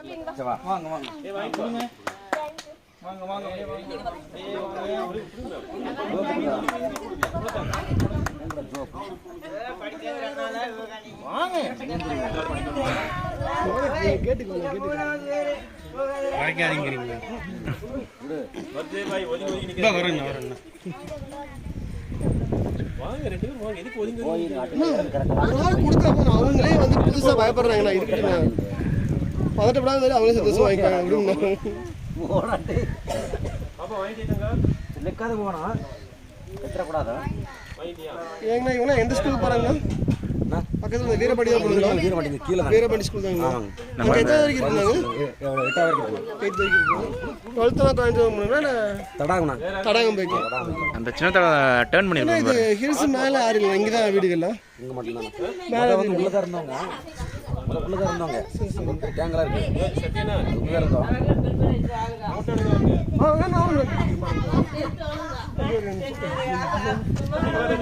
வாங்க வாங்க வாங்க வாங்க அவங்களே வந்து புதுசா பயப்படுறாங்கண்ணா இருக்குண்ணா பதட்டப்படாத அவங்களே சந்தோஷம் வாங்கிப்பாங்க ஏங்கண்ணா இவங்க எந்த ஸ்கூலுக்கு போறாங்க பக்கத்துல வீரபாடி தான் போறாங்க வீரபாடி ஸ்கூல் தாங்க அங்க எத்தனை வரைக்கும் இருந்தாங்க 8 வரைக்கும் 12th கோயம்புத்தூர் போனாங்களா தடாகம் போய்க்கு அந்த சின்ன டர்ன் பண்ணி இது ஹில்ஸ் மேல ஆறு இல்லை இங்கே தான் வீடுகள்லாம் இங்க மட்டும் தான் மேல வந்து உள்ள தான் இருந்தவங்க உள்ள தான் இருந்தவங்க டேங்கலா இருக்கு உள்ள இருந்தோம் ஆ